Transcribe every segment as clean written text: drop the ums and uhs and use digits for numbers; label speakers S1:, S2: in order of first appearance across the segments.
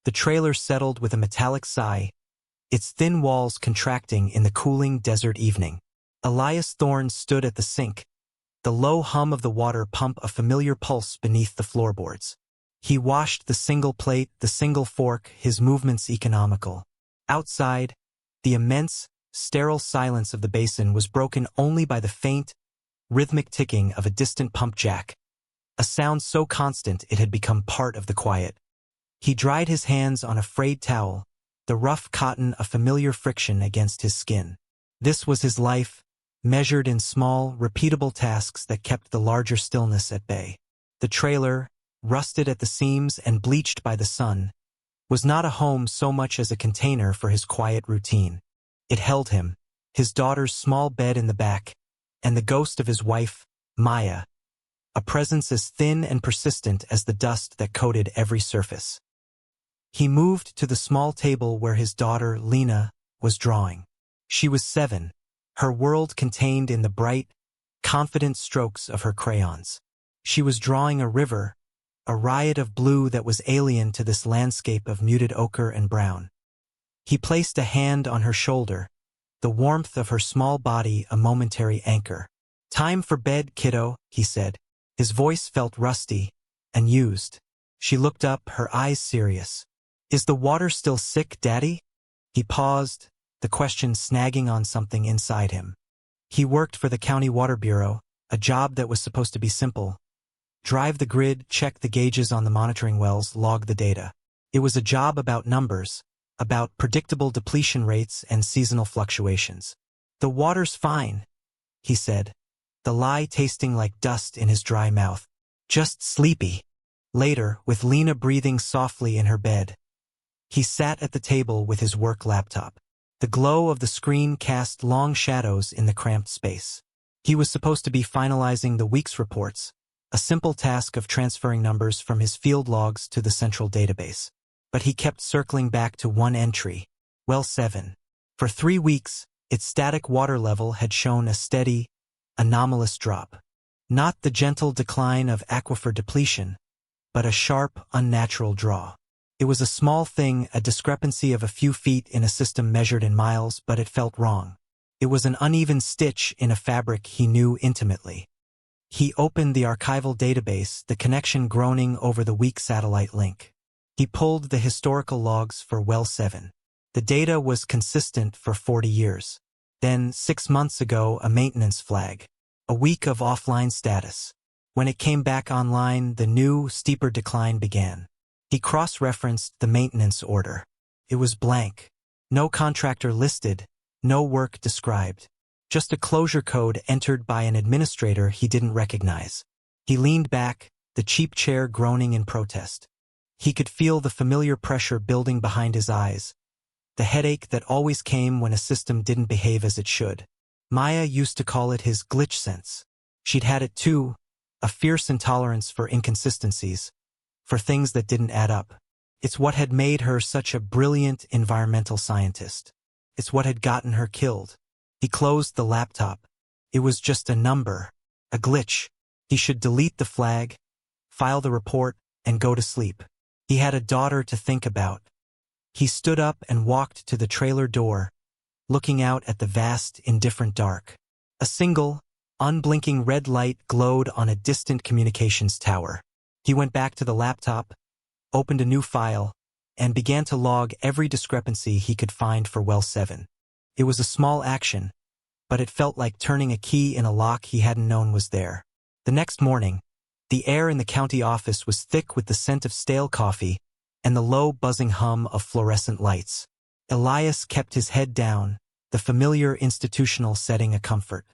S1: The trailer settled with a metallic sigh, its thin walls contracting in the cooling desert evening. Elias Thorne stood at the sink, the low hum of the water pump a familiar pulse beneath the floorboards. He washed the single plate, the single fork, his movements economical. Outside, the immense, sterile silence of the basin was broken only by the faint, rhythmic ticking of a distant pump jack, a sound so constant it had become part of the quiet. He dried his hands on a frayed towel, the rough cotton a familiar friction against his skin. This was his life, measured in small, repeatable tasks that kept the larger stillness at bay. The trailer, rusted at the seams and bleached by the sun, was not a home so much as a container for his quiet routine. It held him, his daughter's small bed in the back, and the ghost of his wife, Maya, a presence as thin and persistent as the dust that coated every surface. He moved to the small table where his daughter, Lena, was drawing. She was 7, her world contained in the bright, confident strokes of her crayons. She was drawing a river, a riot of blue that was alien to this landscape of muted ochre and brown. He placed a hand on her shoulder, the warmth of her small body a momentary anchor. "Time for bed, kiddo," he said. His voice felt rusty and used. She looked up, her eyes serious. "Is the water still sick, Daddy?" He paused, the question snagging on something inside him. He worked for the County Water Bureau, a job that was supposed to be simple. Drive the grid, check the gauges on the monitoring wells, log the data. It was a job about numbers, about predictable depletion rates and seasonal fluctuations. "The water's fine," he said, the lie tasting like dust in his dry mouth. "Just sleepy." Later, with Lena breathing softly in her bed, he sat at the table with his work laptop. The glow of the screen cast long shadows in the cramped space. He was supposed to be finalizing the week's reports, a simple task of transferring numbers from his field logs to the central database. But he kept circling back to one entry, well 7. For 3 weeks, its static water level had shown a steady, anomalous drop. Not the gentle decline of aquifer depletion, but a sharp, unnatural draw. It was a small thing, a discrepancy of a few feet in a system measured in miles, but it felt wrong. It was an uneven stitch in a fabric he knew intimately. He opened the archival database, the connection groaning over the weak satellite link. He pulled the historical logs for well 7. The data was consistent for 40 years. Then, 6 months ago, a maintenance flag. A week of offline status. When it came back online, the new, steeper decline began. He cross-referenced the maintenance order. It was blank. No contractor listed, no work described. Just a closure code entered by an administrator he didn't recognize. He leaned back, the cheap chair groaning in protest. He could feel the familiar pressure building behind his eyes, the headache that always came when a system didn't behave as it should. Maya used to call it his glitch sense. She'd had it too, a fierce intolerance for inconsistencies, for things that didn't add up. It's what had made her such a brilliant environmental scientist. It's what had gotten her killed. He closed the laptop. It was just a number, a glitch. He should delete the flag, file the report, and go to sleep. He had a daughter to think about. He stood up and walked to the trailer door, looking out at the vast, indifferent dark. A single, unblinking red light glowed on a distant communications tower. He went back to the laptop, opened a new file, and began to log every discrepancy he could find for well 7. It was a small action, but it felt like turning a key in a lock he hadn't known was there. The next morning, the air in the county office was thick with the scent of stale coffee and the low buzzing hum of fluorescent lights. Elias kept his head down, the familiar institutional setting a comfort.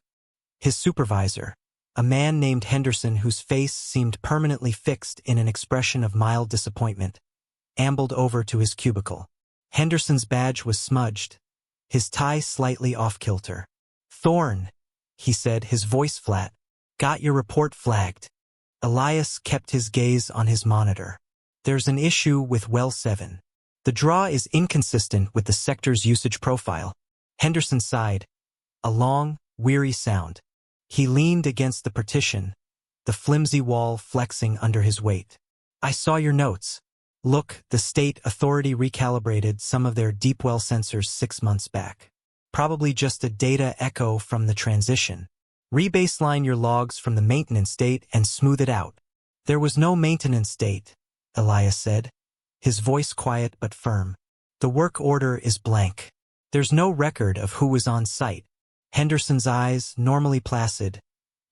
S1: His supervisor, a man named Henderson whose face seemed permanently fixed in an expression of mild disappointment, ambled over to his cubicle. Henderson's badge was smudged, his tie slightly off-kilter. "Thorne," he said, his voice flat. "Got your report flagged." Elias kept his gaze on his monitor. "There's an issue with well 7. The draw is inconsistent with the sector's usage profile." Henderson sighed, a long, weary sound. He leaned against the partition, the flimsy wall flexing under his weight. "I saw your notes. Look, the state authority recalibrated some of their deep well sensors 6 months back. Probably just a data echo from the transition. Rebaseline your logs from the maintenance date and smooth it out. There was no maintenance date, Elias said, his voice quiet but firm. The work order is blank. There's no record of who was on site. Henderson's eyes, normally placid,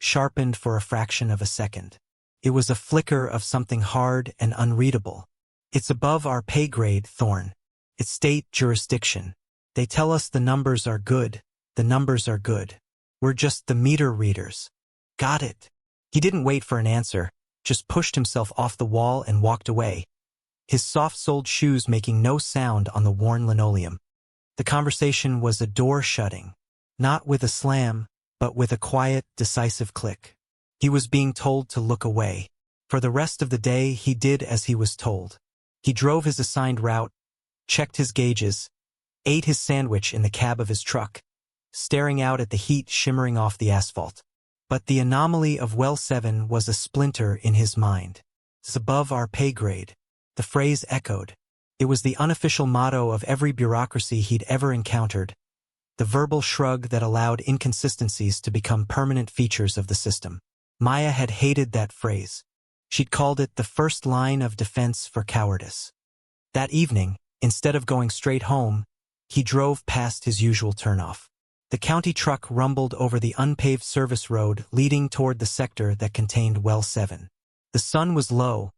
S1: sharpened for a fraction of a second. It was a flicker of something hard and unreadable. It's above our pay grade, Thorne. It's state jurisdiction. They tell us the numbers are good. The numbers are good. We're just the meter readers. Got it. He didn't wait for an answer, just pushed himself off the wall and walked away, his soft-soled shoes making no sound on the worn linoleum. The conversation was a door shutting, not with a slam, but with a quiet, decisive click. He was being told to look away. For the rest of the day, he did as he was told. He drove his assigned route, checked his gauges, ate his sandwich in the cab of his truck, staring out at the heat shimmering off the asphalt. But the anomaly of Well 7 was a splinter in his mind. It's above our pay grade. The phrase echoed. It was the unofficial motto of every bureaucracy he'd ever encountered, the verbal shrug that allowed inconsistencies to become permanent features of the system. Maya had hated that phrase. She'd called it the first line of defense for cowardice. That evening, instead of going straight home, he drove past his usual turnoff. The county truck rumbled over the unpaved service road leading toward the sector that contained Well 7. The sun was low,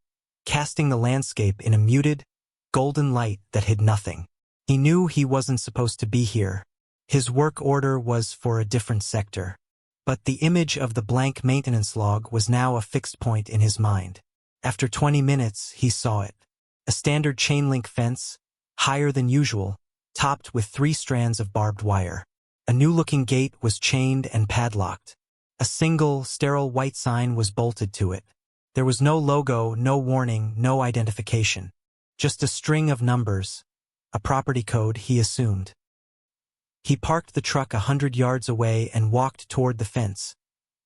S1: casting the landscape in a muted, golden light that hid nothing. He knew he wasn't supposed to be here. His work order was for a different sector. But the image of the blank maintenance log was now a fixed point in his mind. After 20 minutes, he saw it. A standard chain-link fence, higher than usual, topped with 3 strands of barbed wire. A new-looking gate was chained and padlocked. A single, sterile white sign was bolted to it. There was no logo, no warning, no identification. Just a string of numbers, a property code, he assumed. He parked the truck 100 yards away and walked toward the fence,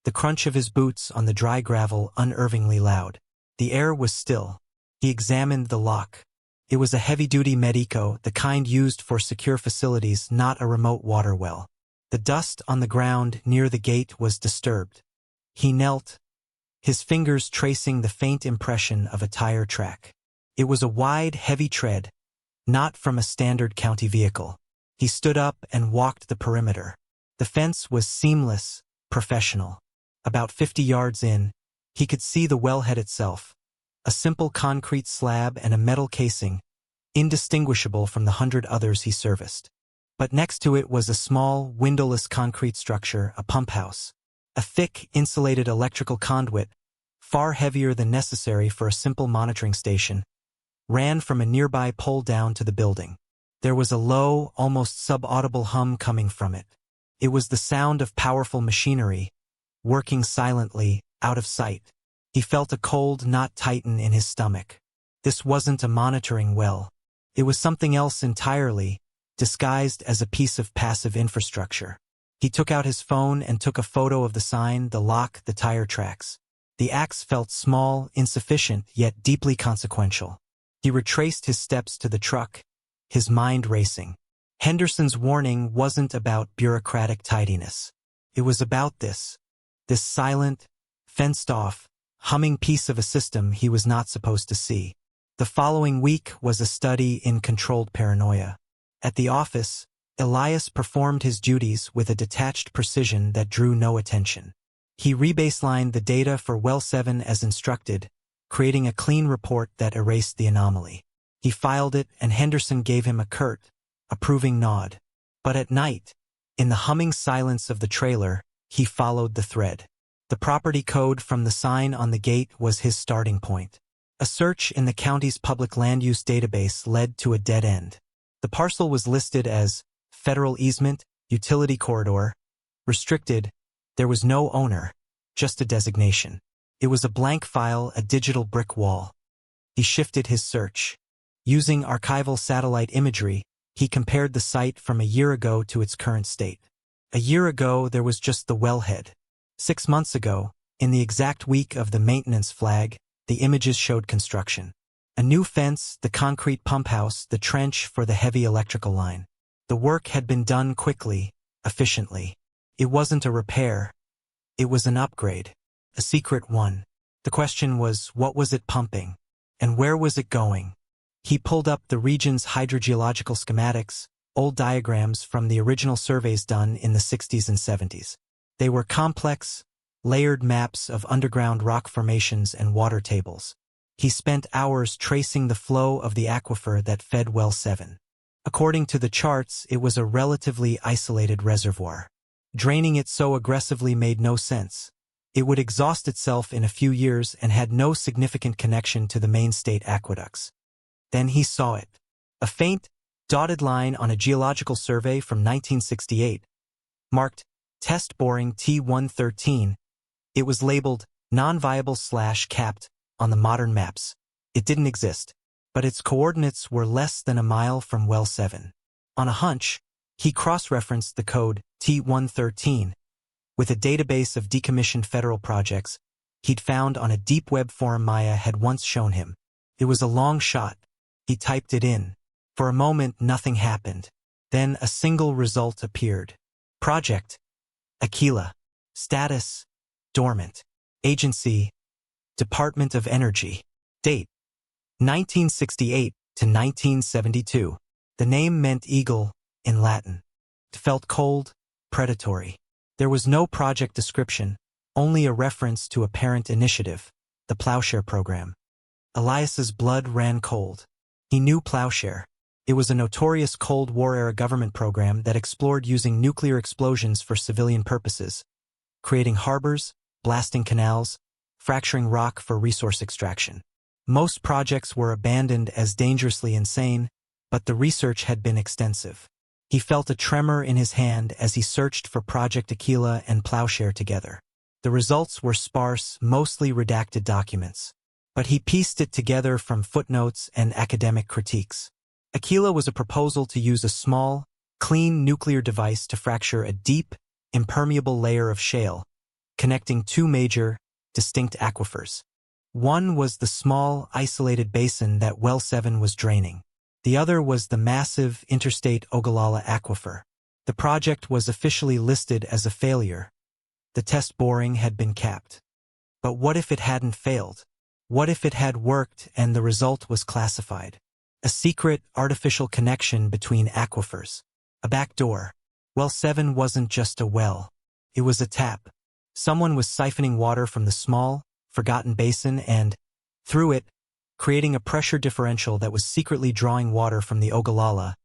S1: the crunch of his boots on the dry gravel unnervingly loud. The air was still. He examined the lock. It was a heavy-duty Medico, the kind used for secure facilities, not a remote water well. The dust on the ground near the gate was disturbed. He knelt, his fingers tracing the faint impression of a tire track. It was a wide, heavy tread, not from a standard county vehicle. He stood up and walked the perimeter. The fence was seamless, professional. About 50 yards in, he could see the wellhead itself, a simple concrete slab and a metal casing, indistinguishable from the 100 others he serviced. But next to it was a small, windowless concrete structure, a pump house. A thick, insulated electrical conduit, far heavier than necessary for a simple monitoring station, ran from a nearby pole down to the building. There was a low, almost subaudible hum coming from it. It was the sound of powerful machinery, working silently, out of sight. He felt a cold knot tighten in his stomach. This wasn't a monitoring well. It was something else entirely, disguised as a piece of passive infrastructure. He took out his phone and took a photo of the sign, the lock, the tire tracks. The axe felt small, insufficient, yet deeply consequential. He retraced his steps to the truck, his mind racing. Henderson's warning wasn't about bureaucratic tidiness. It was about this silent, fenced-off, humming piece of a system he was not supposed to see. The following week was a study in controlled paranoia. At the office, Elias performed his duties with a detached precision that drew no attention. He rebaselined the data for Well 7 as instructed, creating a clean report that erased the anomaly. He filed it, and Henderson gave him a curt, approving nod. But at night, in the humming silence of the trailer, he followed the thread. The property code from the sign on the gate was his starting point. A search in the county's public land use database led to a dead end. The parcel was listed as federal easement, utility corridor, restricted. There was no owner, just a designation. It was a blank file, a digital brick wall. He shifted his search. Using archival satellite imagery, he compared the site from a year ago to its current state. A year ago, there was just the wellhead. 6 months ago, in the exact week of the maintenance flag, the images showed construction. A new fence, the concrete pump house, the trench for the heavy electrical line. The work had been done quickly, efficiently. It wasn't a repair. It was an upgrade. A secret one. The question was, what was it pumping? And where was it going? He pulled up the region's hydrogeological schematics, old diagrams from the original surveys done in the 60s and 70s. They were complex, layered maps of underground rock formations and water tables. He spent hours tracing the flow of the aquifer that fed Well 7. According to the charts, it was a relatively isolated reservoir. Draining it so aggressively made no sense. It would exhaust itself in a few years and had no significant connection to the main state aqueducts. Then he saw it. A faint, dotted line on a geological survey from 1968, marked Test Boring T113. It was labeled non-viable/capped on the modern maps. It didn't exist, but its coordinates were less than a mile from Well 7. On a hunch, he cross-referenced the code T113 with a database of decommissioned federal projects he'd found on a deep web forum Maya had once shown him. It was a long shot. He typed it in. For a moment, nothing happened. Then a single result appeared. Project Aquila. Status dormant. Agency Department of Energy. Date 1968 to 1972. The name meant eagle in Latin. It felt cold, predatory. There was no project description, only a reference to a parent initiative, the Plowshare program. Elias's blood ran cold. He knew Plowshare. It was a notorious Cold War-era government program that explored using nuclear explosions for civilian purposes, creating harbors, blasting canals, fracturing rock for resource extraction. Most projects were abandoned as dangerously insane, but the research had been extensive. He felt a tremor in his hand as he searched for Project Aquila and Plowshare together. The results were sparse, mostly redacted documents, but he pieced it together from footnotes and academic critiques. Aquila was a proposal to use a small, clean nuclear device to fracture a deep, impermeable layer of shale, connecting two major, distinct aquifers. One was the small, isolated basin that Well 7 was draining. The other was the massive interstate Ogallala Aquifer. The project was officially listed as a failure. The test boring had been capped. But what if it hadn't failed? What if it had worked and the result was classified? A secret, artificial connection between aquifers. A back door. Well 7 wasn't just a well. It was a tap. Someone was siphoning water from the small, forgotten basin and, through it, creating a pressure differential that was secretly drawing water from the Ogallala,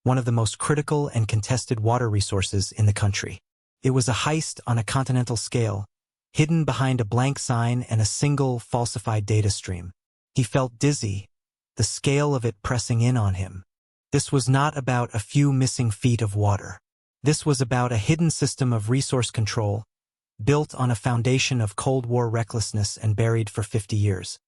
S1: one of the most critical and contested water resources in the country. It was a heist on a continental scale, hidden behind a blank sign and a single falsified data stream. He felt dizzy, the scale of it pressing in on him. This was not about a few missing feet of water. This was about a hidden system of resource control, built on a foundation of Cold War recklessness and buried for 50 years.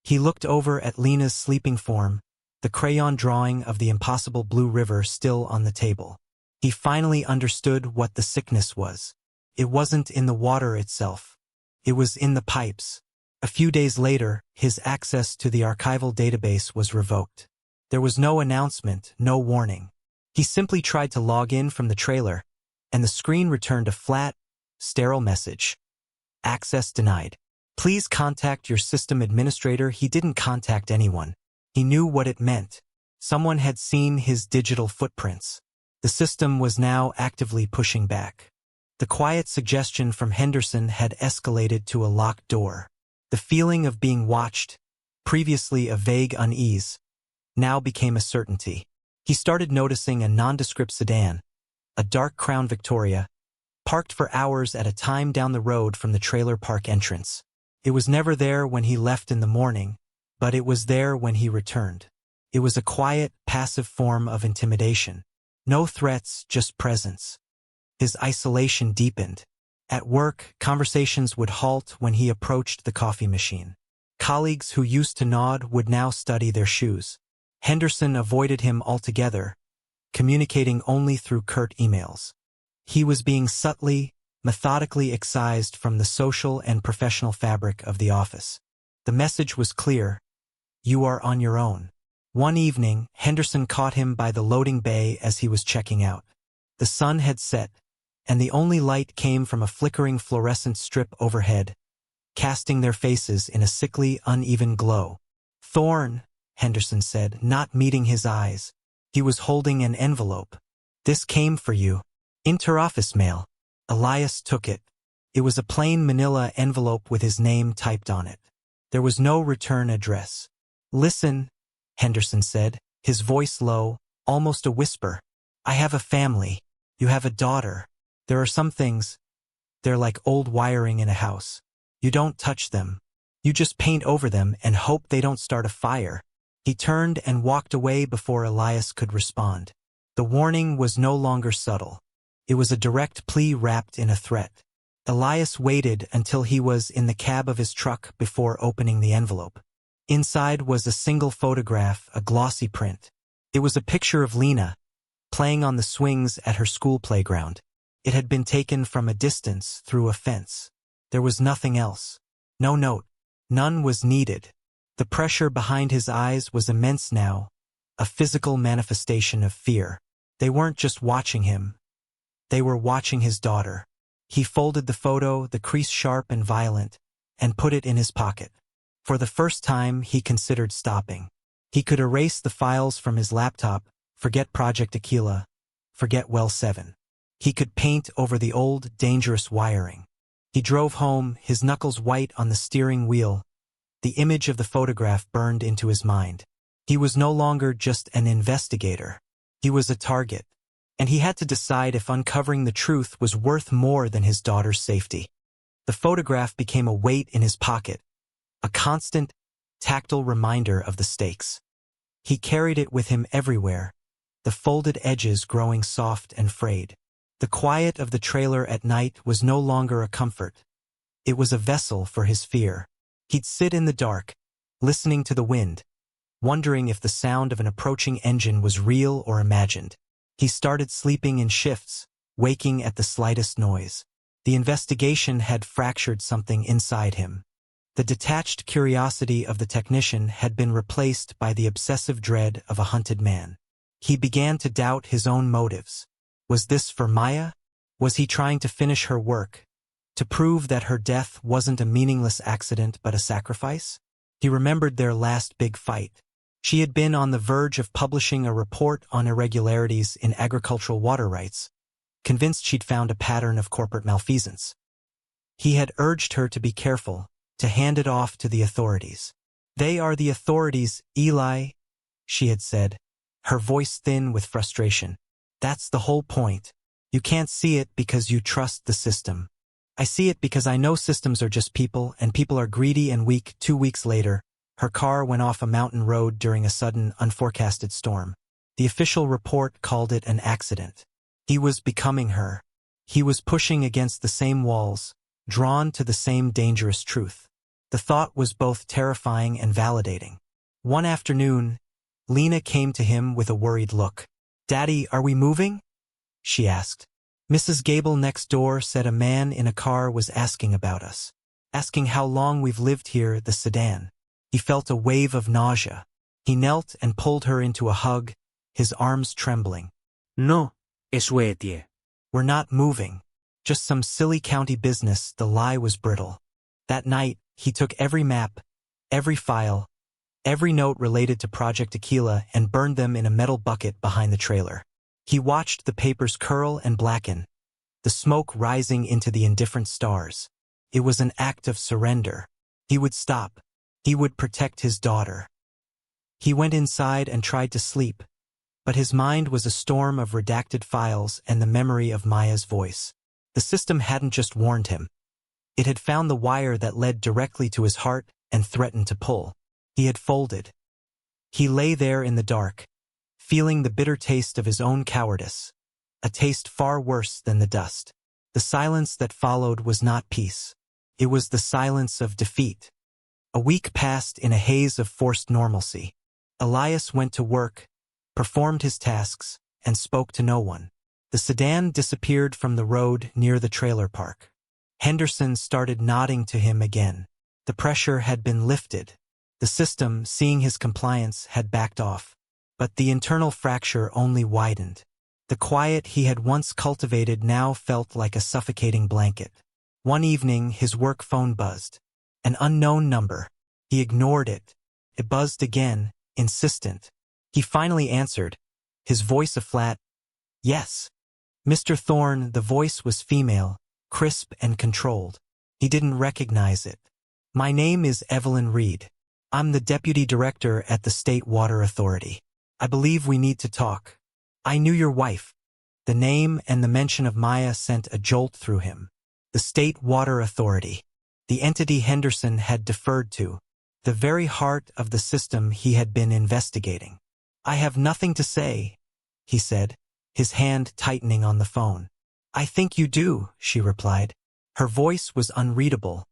S1: He looked over at Lena's sleeping form, the crayon drawing of the impossible blue river still on the table. He finally understood what the sickness was. It wasn't in the water itself. It was in the pipes. A few days later, his access to the archival database was revoked. There was no announcement, no warning. He simply tried to log in from the trailer, and the screen returned a flat, sterile message. Access denied. Please contact your system administrator. He didn't contact anyone. He knew what it meant. Someone had seen his digital footprints. The system was now actively pushing back. The quiet suggestion from Henderson had escalated to a locked door. The feeling of being watched, previously a vague unease, now became a certainty. He started noticing a nondescript sedan, a dark Crown Victoria, parked for hours at a time down the road from the trailer park entrance. It was never there when he left in the morning, but it was there when he returned. It was a quiet, passive form of intimidation. No threats, just presence. His isolation deepened. At work, conversations would halt when he approached the coffee machine. Colleagues who used to nod would now study their shoes. Henderson avoided him altogether, communicating only through curt emails. He was being subtly, methodically excised from the social and professional fabric of the office. The message was clear. You are on your own. One evening, Henderson caught him by the loading bay as he was checking out. The sun had set, and the only light came from a flickering fluorescent strip overhead, casting their faces in a sickly, uneven glow. "Thorn," Henderson said, not meeting his eyes. He was holding an envelope. "This came for you. Interoffice mail." Elias took it. It was a plain manila envelope with his name typed on it. There was no return address. "Listen," Henderson said, his voice low, almost a whisper. "I have a family. You have a daughter. There are some things. They're like old wiring in a house. You don't touch them. You just paint over them and hope they don't start a fire." He turned and walked away before Elias could respond. The warning was no longer subtle. It was a direct plea wrapped in a threat. Elias waited until he was in the cab of his truck before opening the envelope. Inside was a single photograph, a glossy print. It was a picture of Lena, playing on the swings at her school playground. It had been taken from a distance through a fence. There was nothing else. No note. None was needed. The pressure behind his eyes was immense now, a physical manifestation of fear. They weren't just watching him. They were watching his daughter. He folded the photo, the crease sharp and violent, and put it in his pocket. For the first time, he considered stopping. He could erase the files from his laptop, forget Project Aquila, forget Well 7. He could paint over the old, dangerous wiring. He drove home, his knuckles white on the steering wheel. The image of the photograph burned into his mind. He was no longer just an investigator. He was a target, and he had to decide if uncovering the truth was worth more than his daughter's safety. The photograph became a weight in his pocket, a constant, tactile reminder of the stakes. He carried it with him everywhere, the folded edges growing soft and frayed. The quiet of the trailer at night was no longer a comfort. It was a vessel for his fear. He'd sit in the dark, listening to the wind, wondering if the sound of an approaching engine was real or imagined. He started sleeping in shifts, waking at the slightest noise. The investigation had fractured something inside him. The detached curiosity of the technician had been replaced by the obsessive dread of a hunted man. He began to doubt his own motives. Was this for Maya? Was he trying to finish her work, to prove that her death wasn't a meaningless accident but a sacrifice? He remembered their last big fight. She had been on the verge of publishing a report on irregularities in agricultural water rights, convinced she'd found a pattern of corporate malfeasance. He had urged her to be careful, to hand it off to the authorities. "They are the authorities, Eli," she had said, her voice thin with frustration. "That's the whole point. You can't see it because you trust the system. I see it because I know systems are just people, and people are greedy and weak." 2 weeks later, her car went off a mountain road during a sudden, unforecasted storm. The official report called it an accident. He was becoming her. He was pushing against the same walls, drawn to the same dangerous truth. The thought was both terrifying and validating. One afternoon, Lena came to him with a worried look. "Daddy, are we moving?" she asked. "Mrs. Gable next door said a man in a car was asking about us, asking how long we've lived here, the sedan." He felt a wave of nausea. He knelt and pulled her into a hug, his arms trembling.
S2: "No, eso es tie."
S1: "We're not moving. Just some silly county business." The lie was brittle. That night, he took every map, every file, every note related to Project Aquila and burned them in a metal bucket behind the trailer. He watched the papers curl and blacken, the smoke rising into the indifferent stars. It was an act of surrender. He would stop. He would protect his daughter. He went inside and tried to sleep, but his mind was a storm of redacted files and the memory of Maya's voice. The system hadn't just warned him. It had found the wire that led directly to his heart and threatened to pull. He had folded. He lay there in the dark, feeling the bitter taste of his own cowardice, a taste far worse than the dust. The silence that followed was not peace. It was the silence of defeat. A week passed in a haze of forced normalcy. Elias went to work, performed his tasks, and spoke to no one. The sedan disappeared from the road near the trailer park. Henderson started nodding to him again. The pressure had been lifted. The system, seeing his compliance, had backed off. But the internal fracture only widened. The quiet he had once cultivated now felt like a suffocating blanket. One evening, his work phone buzzed. An unknown number. He ignored it. It buzzed again, insistent. He finally answered, his voice a flat, "Yes." Mr. Thorne, the voice was female, crisp and controlled. He didn't recognize it. "My name is Evelyn Reed. I'm the deputy director at the State Water Authority. I believe we need to talk. I knew your wife." The name and the mention of Maya sent a jolt through him. The State Water Authority. The entity Henderson had deferred to. The very heart of the system he had been investigating. "I have nothing to say," he said, his hand tightening on the phone. "I think you do," she replied. Her voice was unreadable,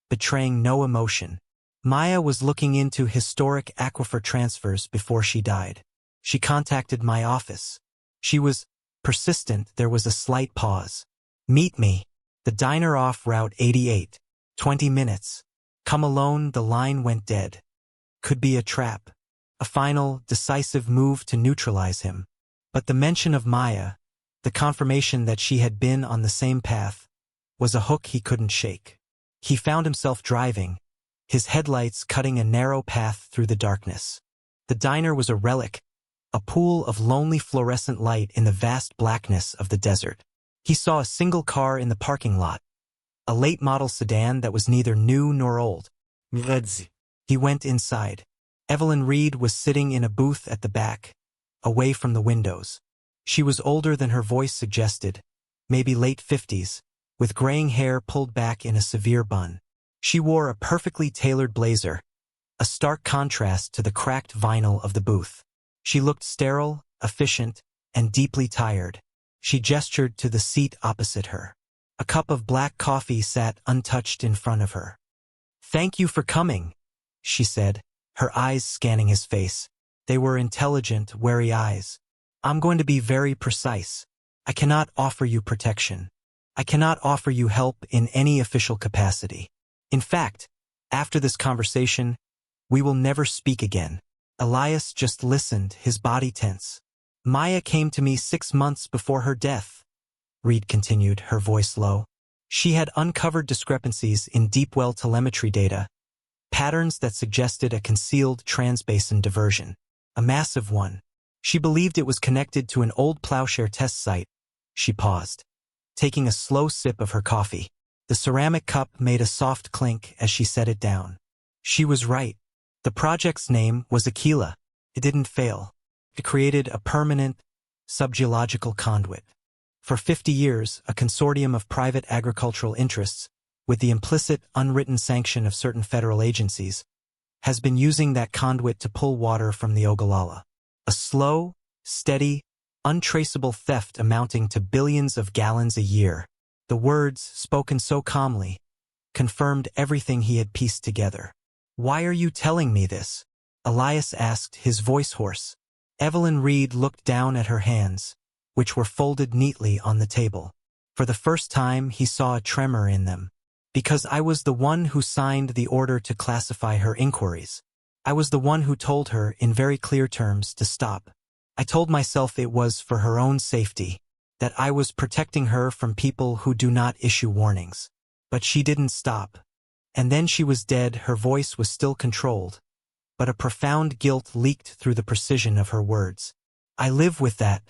S1: betraying no emotion. Maya was looking into historic aquifer transfers before she died. She contacted my office. She was persistent. There was a slight pause. "Meet me. The diner off Route 88. 20 minutes. Come alone." The line went dead. Could be a trap. A final, decisive move to neutralize him. But the mention of Maya, the confirmation that she had been on the same path, was a hook he couldn't shake. He found himself driving, his headlights cutting a narrow path through the darkness. The diner was a relic, a pool of lonely fluorescent light in the vast blackness of the desert. He saw a single car in the parking lot, a late-model sedan that was neither new nor old. He went inside. Evelyn Reed was sitting in a booth at the back, away from the windows. She was older than her voice suggested, maybe late 50s, with graying hair pulled back in a severe bun. She wore a perfectly tailored blazer, a stark contrast to the cracked vinyl of the booth. She looked sterile, efficient, and deeply tired. She gestured to the seat opposite her. A cup of black coffee sat untouched in front of her. "Thank you for coming," she said, her eyes scanning his face. They were intelligent, wary eyes. "I'm going to be very precise. I cannot offer you protection. I cannot offer you help in any official capacity. In fact, after this conversation, we will never speak again." Elias just listened, his body tense. "Maya came to me 6 months before her death," Reed continued, her voice low. "She had uncovered discrepancies in deep well telemetry data, patterns that suggested a concealed transbasin diversion, a massive one. She believed it was connected to an old plowshare test site." She paused, taking a slow sip of her coffee. The ceramic cup made a soft clink as she set it down. She was right. The project's name was Aquila. It didn't fail. It created a permanent, subgeological conduit. For 50 years, a consortium of private agricultural interests, with the implicit, unwritten sanction of certain federal agencies, has been using that conduit to pull water from the Ogallala. A slow, steady, untraceable theft amounting to billions of gallons a year. The words, spoken so calmly, confirmed everything he had pieced together. "Why are you telling me this?" Elias asked, his voice hoarse. Evelyn Reed looked down at her hands, which were folded neatly on the table. For the first time, he saw a tremor in them. "Because I was the one who signed the order to classify her inquiries. I was the one who told her, in very clear terms, to stop. I told myself it was for her own safety, that I was protecting her from people who do not issue warnings. But she didn't stop. And then she was dead." Her voice was still controlled, but a profound guilt leaked through the precision of her words. "I live with that.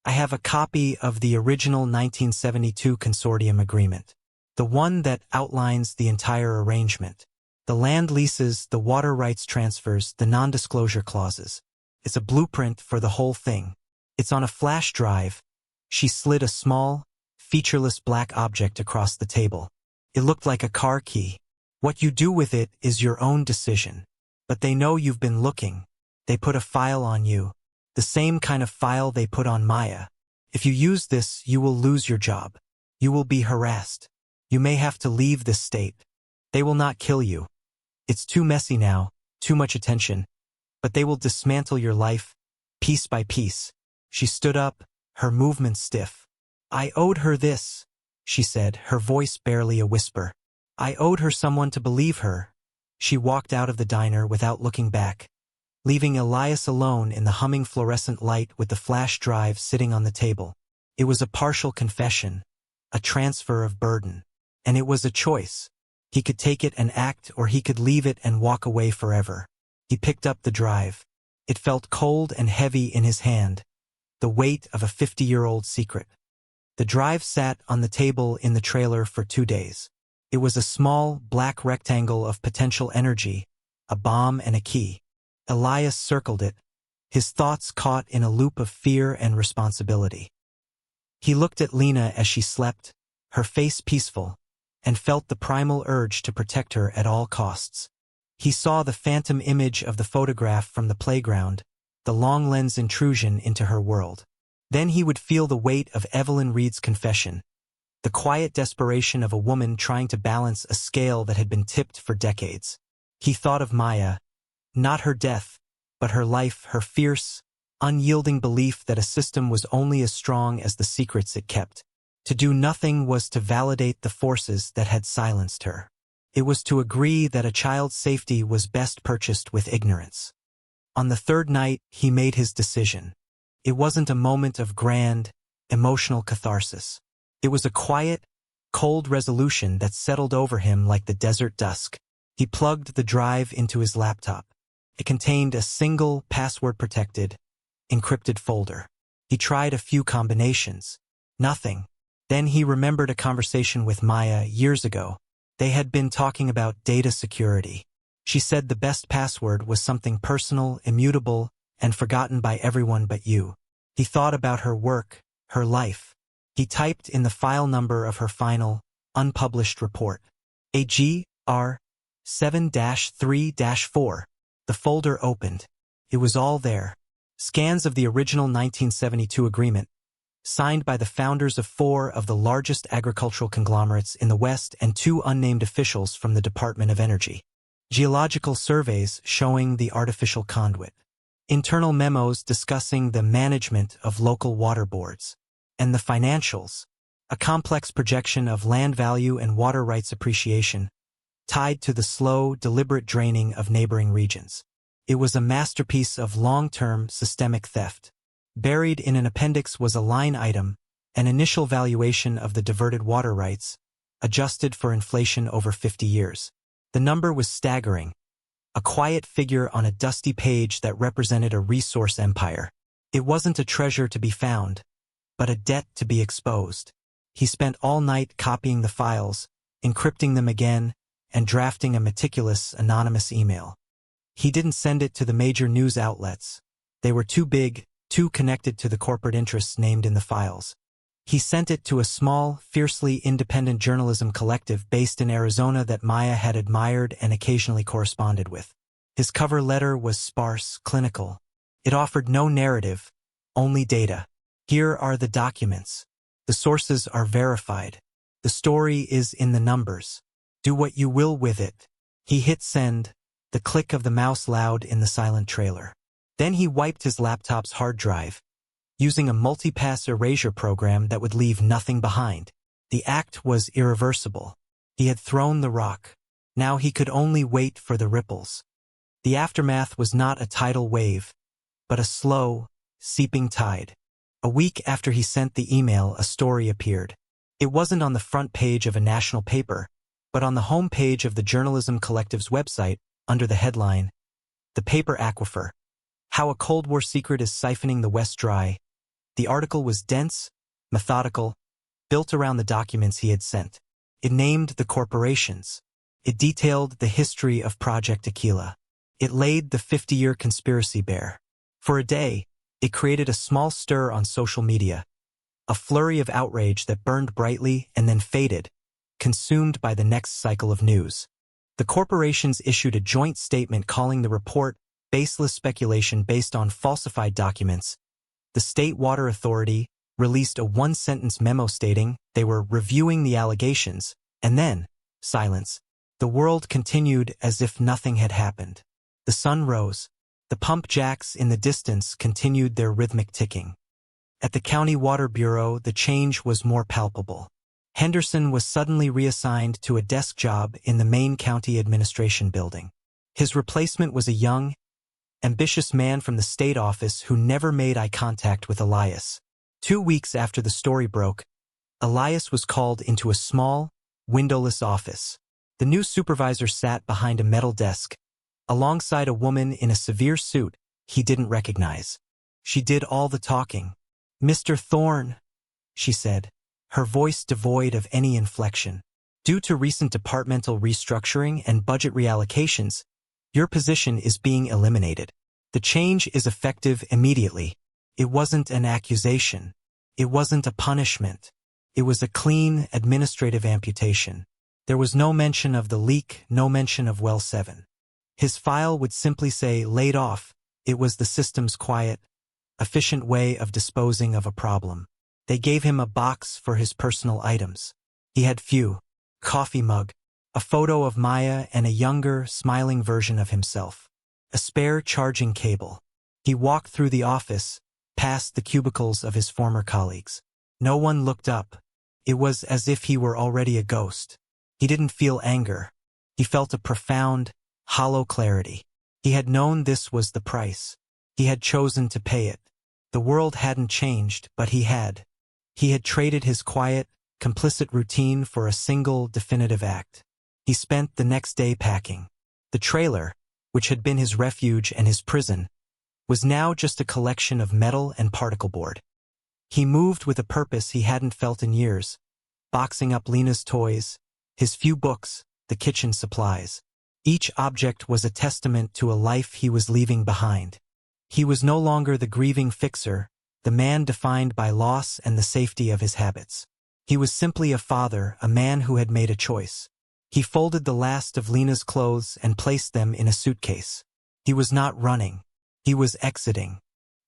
S1: I have a copy of the original 1972 consortium agreement. The one that outlines the entire arrangement. The land leases, the water rights transfers, the non-disclosure clauses. It's a blueprint for the whole thing. It's on a flash drive." She slid a small, featureless black object across the table. "It looked like a car key. What you do with it is your own decision. But they know you've been looking. They put a file on you. The same kind of file they put on Maya. If you use this, you will lose your job. You will be harassed. You may have to leave this state. They will not kill you. It's too messy now, too much attention. But they will dismantle your life, piece by piece." She stood up, her movements stiff. "I owed her this," she said, her voice barely a whisper. "I owed her someone to believe her, She walked out of the diner without looking back, leaving Elias alone in the humming fluorescent light with the flash drive sitting on the table. It was a partial confession, a transfer of burden. And it was a choice. He could take it and act, or he could leave it and walk away forever. He picked up the drive. It felt cold and heavy in his hand, the weight of a 50-year-old secret. The drive sat on the table in the trailer for 2 days. It was a small, black rectangle of potential energy, a bomb and a key. Elias circled it, his thoughts caught in a loop of fear and responsibility. He looked at Lena as she slept, her face peaceful, and felt the primal urge to protect her at all costs. He saw the phantom image of the photograph from the playground, the long lens intrusion into her world. Then he would feel the weight of Evelyn Reed's confession, the quiet desperation of a woman trying to balance a scale that had been tipped for decades. He thought of Maya, not her death, but her life, her fierce, unyielding belief that a system was only as strong as the secrets it kept. To do nothing was to validate the forces that had silenced her. It was to agree that a child's safety was best purchased with ignorance. On the third night, he made his decision. It wasn't a moment of grand, emotional catharsis. It was a quiet, cold resolution that settled over him like the desert dusk. He plugged the drive into his laptop. It contained a single, password-protected, encrypted folder. He tried a few combinations. Nothing. Then he remembered a conversation with Maya years ago. They had been talking about data security. She said the best password was something personal, immutable, and forgotten by everyone but you. He thought about her work, her life. He typed in the file number of her final, unpublished report. AGR 7-3-4. The folder opened. It was all there. Scans of the original 1972 agreement, signed by the founders of 4 of the largest agricultural conglomerates in the West and 2 unnamed officials from the Department of Energy. Geological surveys showing the artificial conduit. Internal memos discussing the management of local water boards. And the financials, a complex projection of land value and water rights appreciation, tied to the slow, deliberate draining of neighboring regions. It was a masterpiece of long-term systemic theft. Buried in an appendix was a line item, an initial valuation of the diverted water rights, adjusted for inflation over 50 years. The number was staggering, a quiet figure on a dusty page that represented a resource empire. It wasn't a treasure to be found, but a debt to be exposed. He spent all night copying the files, encrypting them again, and drafting a meticulous, anonymous email. He didn't send it to the major news outlets. They were too big, too connected to the corporate interests named in the files. He sent it to a small, fiercely independent journalism collective based in Arizona that Maya had admired and occasionally corresponded with. His cover letter was sparse, clinical. It offered no narrative, only data. Here are the documents. The sources are verified. The story is in the numbers. Do what you will with it. He hit send, the click of the mouse loud in the silent trailer. Then he wiped his laptop's hard drive, using a multi-pass erasure program that would leave nothing behind. The act was irreversible. He had thrown the rock. Now he could only wait for the ripples. The aftermath was not a tidal wave, but a slow, seeping tide. A week after he sent the email, a story appeared. It wasn't on the front page of a national paper, but on the home page of the Journalism Collective's website, under the headline, "The Paper Aquifer: How a Cold War Secret is Siphoning the West Dry." The article was dense, methodical, built around the documents he had sent. It named the corporations. It detailed the history of Project Aquila. It laid the 50-year conspiracy bare. For a day, it created a small stir on social media, a flurry of outrage that burned brightly and then faded, consumed by the next cycle of news. The corporations issued a joint statement calling the report baseless speculation based on falsified documents. The State Water Authority released a one-sentence memo stating they were reviewing the allegations, and then, silence. The world continued as if nothing had happened. The sun rose. The pump jacks in the distance continued their rhythmic ticking. At the County Water Bureau, the change was more palpable. Henderson was suddenly reassigned to a desk job in the main county administration building. His replacement was a young, ambitious man from the state office who never made eye contact with Elias. 2 weeks after the story broke, Elias was called into a small, windowless office. The new supervisor sat behind a metal desk, alongside a woman in a severe suit he didn't recognize. She did all the talking. "Mr. Thorne," she said, her voice devoid of any inflection. "Due to recent departmental restructuring and budget reallocations, your position is being eliminated. The change is effective immediately." It wasn't an accusation. It wasn't a punishment. It was a clean, administrative amputation. There was no mention of the leak, no mention of Well 7. His file would simply say, "laid off." It was the system's quiet, efficient way of disposing of a problem. They gave him a box for his personal items. He had few. Coffee mug, a photo of Maya and a younger, smiling version of himself. A spare charging cable. He walked through the office, past the cubicles of his former colleagues. No one looked up. It was as if he were already a ghost. He didn't feel anger. He felt a profound, hollow clarity. He had known this was the price. He had chosen to pay it. The world hadn't changed, but he had. He had traded his quiet, complicit routine for a single, definitive act. He spent the next day packing. The trailer, which had been his refuge and his prison, was now just a collection of metal and particle board. He moved with a purpose he hadn't felt in years, boxing up Lena's toys, his few books, the kitchen supplies. Each object was a testament to a life he was leaving behind. He was no longer the grieving fixer, the man defined by loss and the safety of his habits. He was simply a father, a man who had made a choice. He folded the last of Lena's clothes and placed them in a suitcase. He was not running. He was exiting.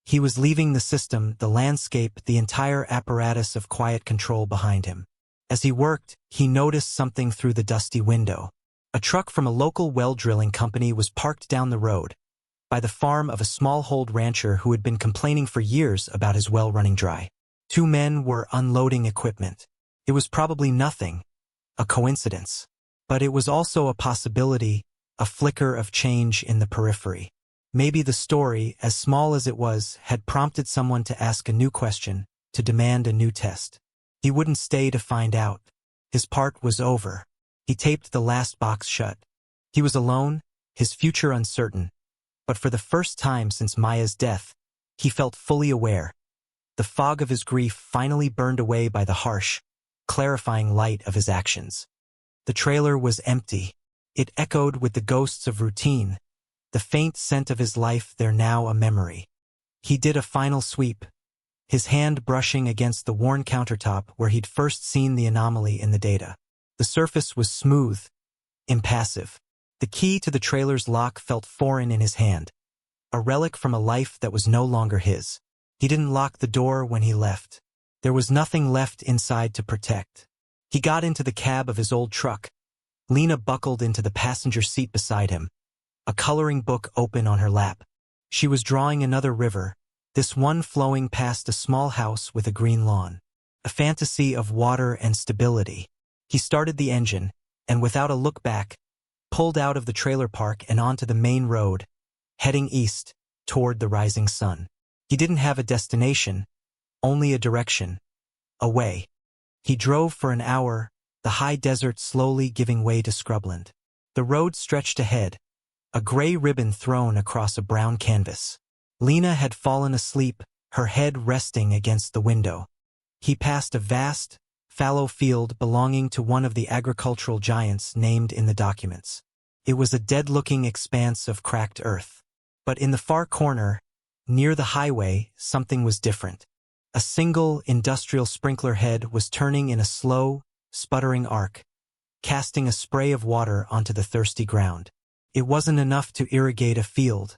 S1: He was leaving the system, the landscape, the entire apparatus of quiet control behind him. As he worked, he noticed something through the dusty window. A truck from a local well drilling company was parked down the road, by the farm of a smallhold rancher who had been complaining for years about his well running dry. 2 men were unloading equipment. It was probably nothing, a coincidence. But it was also a possibility, a flicker of change in the periphery. Maybe the story, as small as it was, had prompted someone to ask a new question, to demand a new test. He wouldn't stay to find out. His part was over. He taped the last box shut. He was alone, his future uncertain. But for the first time since Maya's death, he felt fully aware. The fog of his grief finally burned away by the harsh, clarifying light of his actions. The trailer was empty. It echoed with the ghosts of routine, the faint scent of his life there now a memory. He did a final sweep, his hand brushing against the worn countertop where he'd first seen the anomaly in the data. The surface was smooth, impassive. The key to the trailer's lock felt foreign in his hand, a relic from a life that was no longer his. He didn't lock the door when he left. There was nothing left inside to protect. He got into the cab of his old truck. Lena buckled into the passenger seat beside him, a coloring book open on her lap. She was drawing another river, this one flowing past a small house with a green lawn. A fantasy of water and stability. He started the engine, and without a look back, pulled out of the trailer park and onto the main road, heading east, toward the rising sun. He didn't have a destination, only a direction. Away. He drove for an hour, the high desert slowly giving way to scrubland. The road stretched ahead, a gray ribbon thrown across a brown canvas. Lena had fallen asleep, her head resting against the window. He passed a vast, fallow field belonging to one of the agricultural giants named in the documents. It was a dead-looking expanse of cracked earth. But in the far corner, near the highway, something was different. A single industrial sprinkler head was turning in a slow, sputtering arc, casting a spray of water onto the thirsty ground. It wasn't enough to irrigate a field,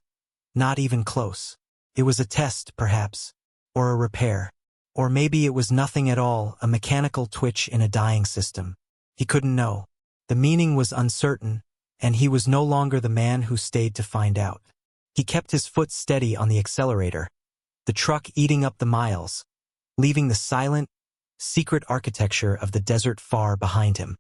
S1: not even close. It was a test, perhaps, or a repair. Or maybe it was nothing at all, a mechanical twitch in a dying system. He couldn't know. The meaning was uncertain, and he was no longer the man who stayed to find out. He kept his foot steady on the accelerator, the truck eating up the miles, leaving the silent, secret architecture of the desert far behind him.